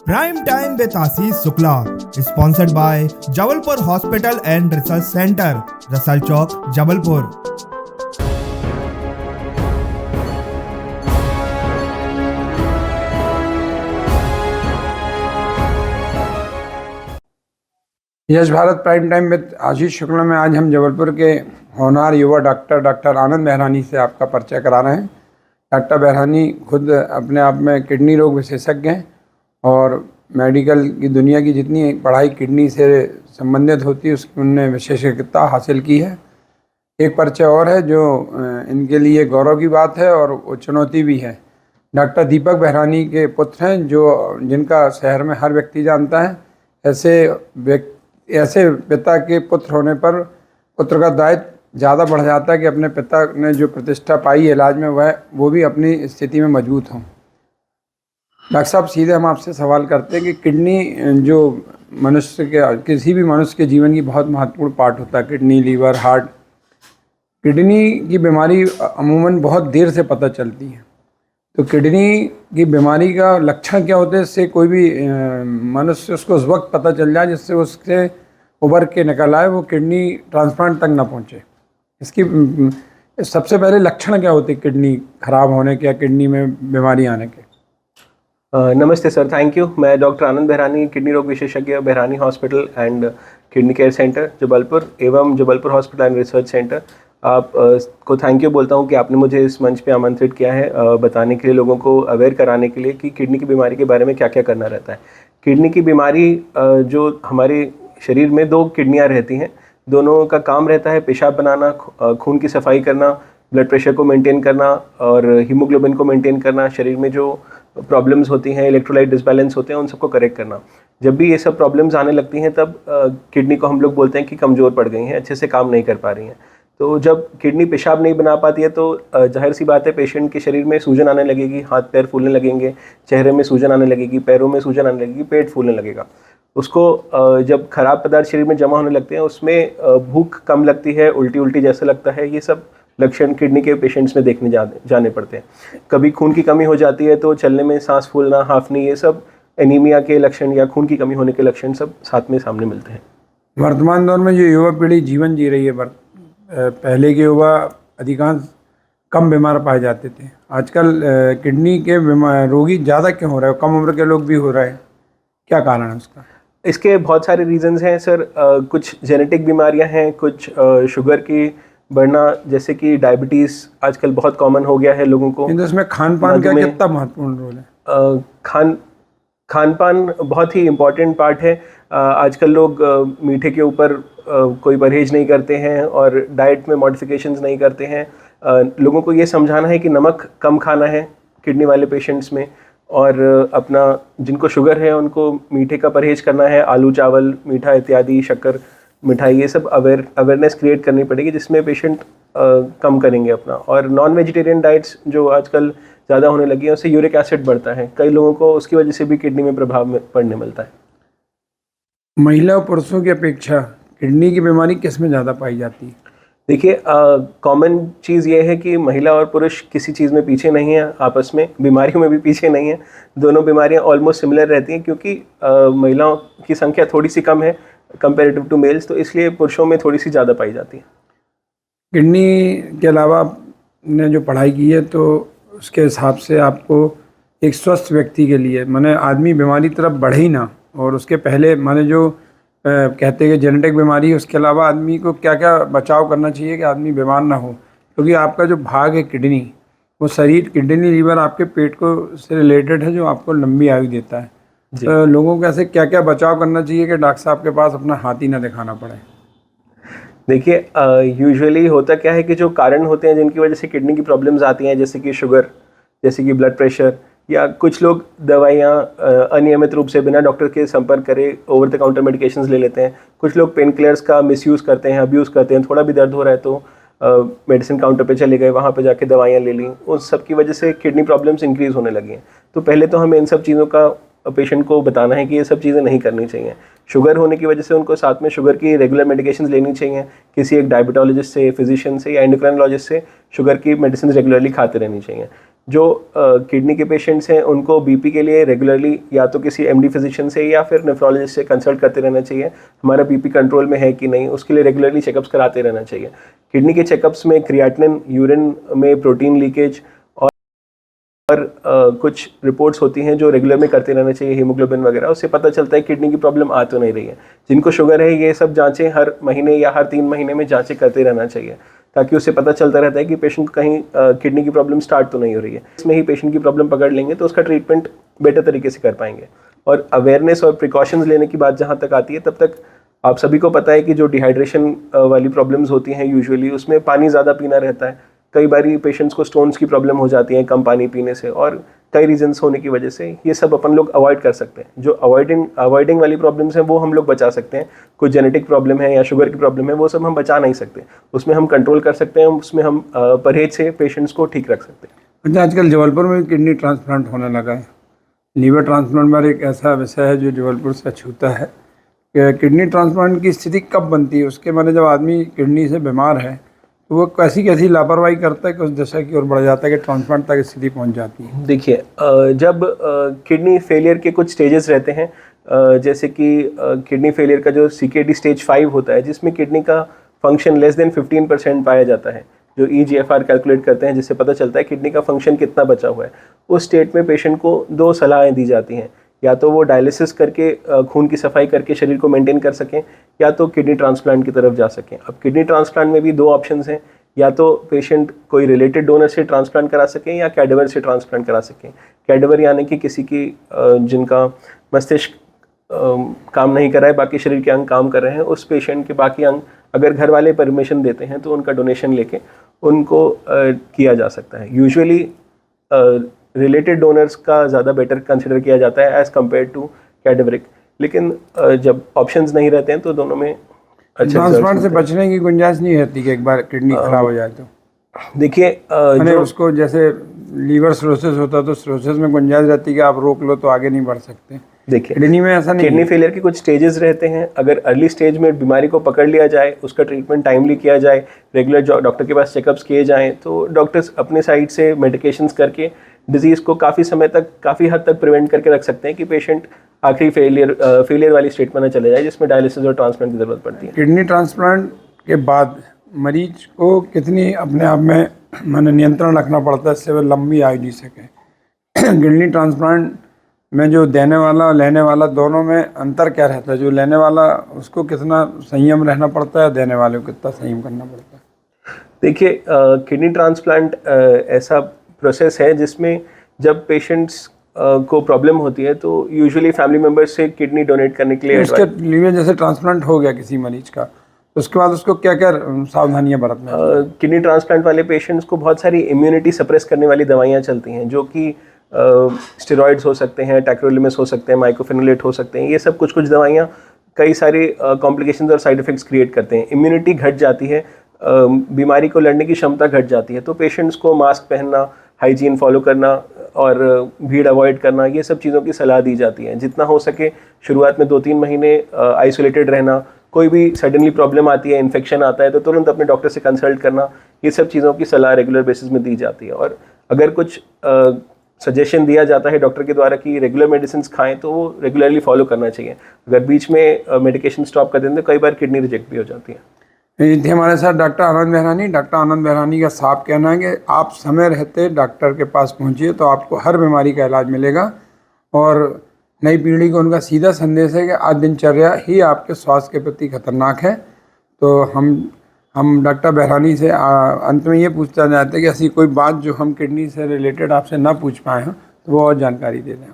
Prime Time with Ashish Shukla, sponsored by Jabalpur Hospital and Research Center, Rasal Chowk, Jabalpur. Yash Bharat prime time with Ashish Shukla में आज हम जबलपुर के होनहार युवा डॉक्टर आनंद बेहरानी से आपका परिचय करा रहे हैं। डॉक्टर बेहरानी खुद अपने आप में किडनी रोग विशेषज्ञ हैं और मेडिकल की दुनिया की जितनी पढ़ाई किडनी से संबंधित होती है उसकी उनने विशेषज्ञता हासिल की है। एक परिचय और है जो इनके लिए गौरव की बात है और वो चुनौती भी है। डॉक्टर दीपक बेहरानी के पुत्र हैं जिनका शहर में हर व्यक्ति जानता है। ऐसे पिता के पुत्र होने पर पुत्र का दायित्व ज़्यादा बढ़ जाता है कि अपने पिता ने जो प्रतिष्ठा पाई है इलाज में वो भी अपनी स्थिति में मजबूत हों। डॉक्टर साहब, सीधे हम आपसे सवाल करते हैं कि किडनी जो किसी भी मनुष्य के जीवन की बहुत महत्वपूर्ण पार्ट होता है, किडनी, लीवर, हार्ट। किडनी की बीमारी अमूमन बहुत देर से पता चलती है, तो किडनी की बीमारी का लक्षण क्या होते हैं इससे कोई भी मनुष्य उसको उस वक्त पता चल जाए जिससे उससे उभर के निकल आए, वो किडनी ट्रांसप्लांट तक ना पहुंचे। इसकी सबसे पहले लक्षण क्या होते हैं किडनी खराब होने के या किडनी में बीमारी आने के? नमस्ते सर, थैंक यू। मैं डॉक्टर आनंद बेहरानी, किडनी रोग विशेषज्ञ, Behrani hospital and kidney care centre Jabalpur एवं Jabalpur hospital and research centre आप को थैंक यू बोलता हूँ कि आपने मुझे इस मंच पे आमंत्रित किया है बताने के लिए, लोगों को अवेयर कराने के लिए कि किडनी की बीमारी के बारे में क्या क्या करना रहता है। किडनी की बीमारी जो हमारे शरीर में 2 किडनियाँ रहती हैं, दोनों का काम रहता है पेशाब बनाना, खून की सफाई करना, ब्लड प्रेशर को मेंटेन करना और हीमोग्लोबिन को मेंटेन करना, शरीर में जो प्रॉब्लम्स होती हैं, इलेक्ट्रोलाइट डिसबैलेंस होते हैं, उन सबको करेक्ट करना। जब भी ये सब प्रॉब्लम्स आने लगती हैं तब किडनी को हम लोग बोलते हैं कि कमज़ोर पड़ गई हैं, अच्छे से काम नहीं कर पा रही हैं। तो जब किडनी पेशाब नहीं बना पाती है तो जाहिर सी बात है पेशेंट के शरीर में सूजन आने लगेगी, हाथ पैर फूलने लगेंगे, चेहरे में सूजन आने लगेगी, पैरों में सूजन आने लगेगी, पेट फूलने लगेगा। उसको जब खराब पदार्थ शरीर में जमा होने लगते हैं उसमें भूख कम लगती है, उल्टी जैसा लगता है। ये सब लक्षण किडनी के पेशेंट्स में देखने जाने पड़ते हैं। कभी खून की कमी हो जाती है तो चलने में सांस फूलना, हाफनी, ये सब एनीमिया के लक्षण या खून की कमी होने के लक्षण सब साथ में सामने मिलते हैं। वर्तमान दौर में जो युवा पीढ़ी जीवन जी रही है, पहले के युवा अधिकांश कम बीमार पाए जाते थे। आजकल किडनी के रोगी ज़्यादा क्यों हो रहे हैं? कम उम्र के लोग भी हो रहे हैं, क्या कारण है उसका? इसके बहुत सारे रीजंस हैं सर। कुछ जेनेटिक बीमारियां हैं, कुछ शुगर की बढ़ना, जैसे कि डायबिटीज़ आजकल बहुत कॉमन हो गया है लोगों को। इसमें खान पान का कितना महत्वपूर्ण रोल है? खान पान बहुत ही इम्पॉर्टेंट पार्ट है। आजकल लोग मीठे के ऊपर कोई परहेज नहीं करते हैं और डाइट में मॉडिफिकेशंस नहीं करते हैं। लोगों को ये समझाना है कि नमक कम खाना है किडनी वाले पेशेंट्स में, और अपना जिनको शुगर है उनको मीठे का परहेज करना है, आलू चावल, मीठा इत्यादि, शक्कर, मिठाई, ये सब अवेयरनेस क्रिएट करनी पड़ेगी जिसमें पेशेंट कम करेंगे अपना। और नॉन वेजिटेरियन डाइट्स जो आजकल ज़्यादा होने लगी है उससे यूरिक एसिड बढ़ता है, कई लोगों को उसकी वजह से भी किडनी में प्रभाव पड़ने मिलता है। महिला और पुरुषों की अपेक्षा किडनी की बीमारी किस में ज़्यादा पाई जाती है? देखिए, कॉमन चीज़ ये है कि महिला और पुरुष किसी चीज़ में पीछे नहीं है, आपस में बीमारियों में भी पीछे नहीं है। दोनों बीमारियां ऑलमोस्ट सिमिलर रहती हैं क्योंकि महिलाओं की संख्या थोड़ी सी कम है कंपेरेटिव टू मेल्स, तो इसलिए पुरुषों में थोड़ी सी ज़्यादा पाई जाती है। किडनी के अलावा आपने जो पढ़ाई की है तो उसके हिसाब से आपको एक स्वस्थ व्यक्ति के लिए, माने आदमी बीमारी तरफ बढ़े ही ना, और उसके पहले माने जो कहते हैं कि जेनेटिक बीमारी, उसके अलावा आदमी को क्या क्या बचाव करना चाहिए कि आदमी बीमार ना हो? क्योंकि आपका जो भाग है किडनी, वो शरीर, किडनी, लीवर आपके पेट को से रिलेटेड है जो आपको लंबी आयु देता है। तो लोगों को ऐसे क्या क्या बचाव करना चाहिए कि डॉक्टर साहब के पास अपना हाथ ही ना दिखाना पड़े? देखिए, यूजुअली होता क्या है कि जो कारण होते हैं जिनकी वजह से किडनी की प्रॉब्लम्स आती हैं, जैसे कि शुगर, जैसे कि ब्लड प्रेशर, या कुछ लोग दवाइयाँ अनियमित रूप से बिना डॉक्टर के संपर्क करे ओवर द काउंटर मेडिकेशंस ले लेते हैं। कुछ लोग पेन किलर्स का मिसयूज़ करते हैं, अब्यूज़ करते हैं। थोड़ा भी दर्द हो रहा है तो मेडिसिन काउंटर पे चले गए, वहाँ पे जाके दवाइयाँ ले ली, उस सब की वजह से किडनी प्रॉब्लम्स इंक्रीज़ होने लगी हैं। तो पहले तो हमें इन सब चीज़ों का पेशेंट को बताना है कि ये सब चीज़ें नहीं करनी चाहिए। शुगर होने की वजह से उनको साथ में शुगर की रेगुलर मेडिकेशंस लेनी चाहिए, किसी एक डायबिटोलॉजिस्ट से, फिजिशियन से या एंडोक्राइनोलॉजिस्ट से शुगर की मेडिसिन रेगुलरली खाते रहनी चाहिए। जो किडनी के पेशेंट्स हैं उनको बीपी के लिए रेगुलरली या तो किसी एमडी फिजिशियन से या फिर नेफ्रोलॉजिस्ट से कंसल्ट करते रहना चाहिए, हमारा बीपी कंट्रोल में है कि नहीं, उसके लिए रेगुलरली चेकअप्स कराते रहना चाहिए। किडनी के चेकअप्स में क्रिएटिनिन, यूरिन में प्रोटीन लीकेज और कुछ रिपोर्ट्स होती हैं जो रेगुलर में करते रहना चाहिए, हीमोग्लोबिन वगैरह, उससे पता चलता है किडनी की प्रॉब्लम आ तो नहीं रही है। जिनको शुगर है ये सब जांचें हर महीने या हर 3 महीने में जांचें करते रहना चाहिए, ताकि उससे पता चलता रहता है कि पेशेंट को कहीं किडनी की प्रॉब्लम स्टार्ट तो नहीं हो रही है। इसमें ही पेशेंट की प्रॉब्लम पकड़ लेंगे तो उसका ट्रीटमेंट बेटर तरीके से कर पाएंगे। और अवेयरनेस और प्रिकॉशंस लेने की बात जहाँ तक आती है, तब तक आप सभी को पता है कि जो डिहाइड्रेशन वाली प्रॉब्लम्स होती हैं यूजुअली उसमें पानी ज़्यादा पीना रहता है। कई बारी पेशेंट्स को स्टोन्स की प्रॉब्लम हो जाती है कम पानी पीने से, और कई रीजंस होने की वजह से ये सब अपन लोग अवॉइड कर सकते हैं। जो अवॉइडिंग वाली प्रॉब्लम्स हैं वो हम लोग बचा सकते हैं। कुछ जेनेटिक प्रॉब्लम है या शुगर की प्रॉब्लम है वो सब हम बचा नहीं सकते, उसमें हम कंट्रोल कर सकते हैं, उसमें हम परहेज से पेशेंट्स को ठीक रख सकते हैं। अच्छा, आजकल जबलपुर में किडनी ट्रांसप्लांट होने लगा है। लीवर ट्रांसप्लांट में एक ऐसा विषय है जो जबलपुर से छूता है कि किडनी ट्रांसप्लांट की स्थिति कब बनती है, उसके माने जब आदमी किडनी से बीमार है तो वो कैसी कैसी लापरवाही करता है कि उस दशा की ओर बढ़ जाता है कि ट्रांसप्लांट तक स्थिति पहुंच जाती है। देखिए, जब किडनी फेलियर के कुछ स्टेजेस रहते हैं, जैसे कि किडनी फेलियर का जो CKD स्टेज 5 होता है, जिसमें किडनी का फंक्शन लेस देन 15% पाया जाता है, जो EGFR कैलकुलेट करते हैं जिससे पता चलता है किडनी का फंक्शन कितना बचा हुआ है। उस स्टेट में पेशेंट को 2 सलाहें दी जाती हैं, या तो वो डायलिसिस करके खून की सफाई करके शरीर को मेंटेन कर सकें, या तो किडनी ट्रांसप्लांट की तरफ जा सकें। अब किडनी ट्रांसप्लांट में भी 2 ऑप्शंस हैं, या तो पेशेंट कोई रिलेटेड डोनर से ट्रांसप्लांट करा सकें या कैडेवर से ट्रांसप्लांट करा सकें। कैडेवर यानी कि किसी की जिनका मस्तिष्क काम नहीं कर रहा है, बाकी शरीर के अंग काम कर रहे हैं, उस पेशेंट के बाकी अंग अगर घर वाले परमिशन देते हैं तो उनका डोनेशन लेके उनको किया जा सकता है। यूजुअली रिलेटेड डोनर्स का ज़्यादा बेटर कंसिडर किया जाता है एज़ कम्पेयर टू कैडेवरिक, लेकिन जब ऑप्शंस नहीं रहते हैं तो दोनों में ट्रांसप्लांट से बचने की गुंजाइश नहीं रहती कि एक बार किडनी खराब हो जाए तो। देखिए, उसको जैसे लीवर सिरोसिस होता है तो सिरोसिस में गुंजाइश रहती है कि आप रोक लो तो आगे नहीं बढ़ सकते। देखिए, किडनी में ऐसा नहीं। किडनी फेलियर के कुछ स्टेजेस रहते हैं। अगर अर्ली स्टेज में बीमारी को पकड़ लिया जाए, उसका ट्रीटमेंट टाइमली किया जाए, रेगुलर डॉक्टर के पास चेकअप्स किए जाएं, तो डॉक्टर्स अपने साइड से मेडिकेशंस करके डिजीज़ को काफ़ी समय तक, काफ़ी हद तक प्रिवेंट करके रख सकते हैं कि पेशेंट आखिरी फेलियर वाली स्टेट में न चले जाए जिसमें डायलिसिस और ट्रांसप्लांट की ज़रूरत पड़ती है। किडनी ट्रांसप्लांट के बाद मरीज को कितनी अपने आप में माने नियंत्रण रखना पड़ता है इससे वो लंबी आयु जी सके। किडनी ट्रांसप्लांट में जो देने वाला और लेने वाला दोनों में अंतर क्या रहता है? जो लेने वाला उसको कितना संयम रहना पड़ता है, देने वाले को कितना संयम करना पड़ता है? देखिए, किडनी ट्रांसप्लांट ऐसा प्रोसेस है जिसमें जब पेशेंट्स को प्रॉब्लम होती है तो यूजुअली फैमिली मेम्बर्स से किडनी डोनेट करने के लिए उसके लिए जैसे ट्रांसप्लांट हो गया किसी मरीज का, उसके बाद उसको क्या क्या सावधानियां बरतना चाहिए? किडनी ट्रांसप्लांट वाले पेशेंट्स को बहुत सारी इम्यूनिटी सप्रेस करने वाली दवाइयाँ चलती हैं, जो कि स्टेरॉइड्स हो सकते हैं, टैक्रोलिमस हो सकते हैं, माइक्रोफेनोलेट हो सकते हैं। ये सब कुछ दवाइयाँ कई सारी कॉम्प्लिकेशंस और साइड इफ़ेक्ट्स क्रिएट करते हैं। इम्यूनिटी घट जाती है, बीमारी को लड़ने की क्षमता घट जाती है, तो पेशेंट्स को मास्क पहनना, हाइजीन फॉलो करना और भीड़ अवॉइड करना, ये सब चीज़ों की सलाह दी जाती है। जितना हो सके शुरुआत में 2-3 महीने आइसोलेटेड रहना, कोई भी सडनली प्रॉब्लम आती है, इन्फेक्शन आता है तो तुरंत अपने डॉक्टर से कंसल्ट करना, ये सब चीज़ों की सलाह रेगुलर बेसिस में दी जाती है। और अगर कुछ सजेशन दिया जाता है डॉक्टर के द्वारा कि रेगुलर मेडिसिन खाएं तो वो रेगुलरली फॉलो करना चाहिए। अगर बीच में मेडिकेशन स्टॉप कर दें तो कई बार किडनी रिजेक्ट भी हो जाती है। ये थे हमारे साथ डॉक्टर आनंद बेहरानी। डॉक्टर आनंद बेहरानी का साफ कहना है कि आप समय रहते डॉक्टर के पास पहुंचिए तो आपको हर बीमारी का इलाज मिलेगा। और नई पीढ़ी को उनका सीधा संदेश है कि आज दिनचर्या ही आपके स्वास्थ्य के प्रति खतरनाक है। तो हम डॉक्टर बेहरानी से अंत में ये पूछना चाहते हैं कि ऐसी कोई बात जो हम किडनी से रिलेटेड आपसे ना पूछ पाए हैं तो वो और जानकारी दे दें।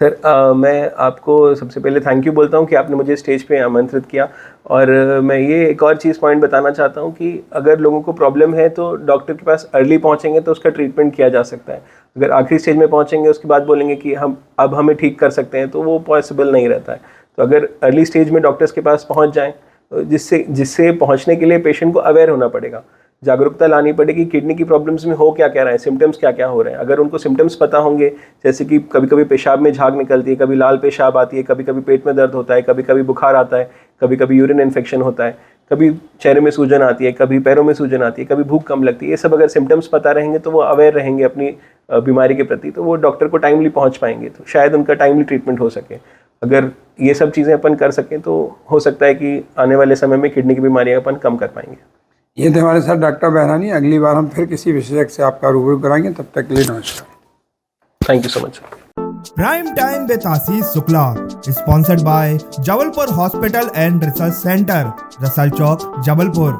सर, मैं आपको सबसे पहले थैंक यू बोलता हूँ कि आपने मुझे स्टेज पे आमंत्रित किया। और मैं ये एक और चीज़ पॉइंट बताना चाहता हूँ कि अगर लोगों को प्रॉब्लम है तो डॉक्टर के पास अर्ली पहुँचेंगे तो उसका ट्रीटमेंट किया जा सकता है। अगर आखिरी स्टेज में पहुँचेंगे उसके बाद बोलेंगे कि हमें ठीक कर सकते हैं, तो वो पॉसिबल नहीं रहता है। तो अगर अर्ली स्टेज में डॉक्टर्स के पास पहुँच जाएँ, जिससे पहुँचने के लिए पेशेंट को अवेयर होना पड़ेगा, जागरूकता लानी पड़ेगी किडनी की प्रॉब्लम्स में हो क्या क्या रहा है, सिम्टम्स क्या क्या हो रहे हैं। अगर उनको सिम्टम्स पता होंगे, जैसे कि कभी कभी पेशाब में झाग निकलती है, कभी लाल पेशाब आती है, कभी कभी पेट में दर्द होता है, कभी कभी बुखार आता है, कभी कभी यूरिन इन्फेक्शन होता है, कभी चेहरे में सूजन आती है, कभी पैरों में सूजन आती है, कभी भूख कम लगती है, ये सब अगर सिम्टम्स पता रहेंगे तो वो अवेयर रहेंगे अपनी बीमारी के प्रति, तो वो डॉक्टर को टाइमली पहुंच पाएंगे, तो शायद उनका टाइमली ट्रीटमेंट हो सके। अगर ये सब चीज़ें अपन कर सकें तो हो सकता है कि आने वाले समय में किडनी की बीमारियां अपन कम कर पाएंगे। ये थे हमारे साथ डॉक्टर बहरानी। अगली बार हम फिर किसी विशेषज्ञ से आपका रूबरू कराएंगे। तब तक के लिए नमस्कार। Thank you so much. Prime Time with Ashish Shukla, sponsored by Jabalpur Hospital and Research Center, Rasal Chowk, Jabalpur.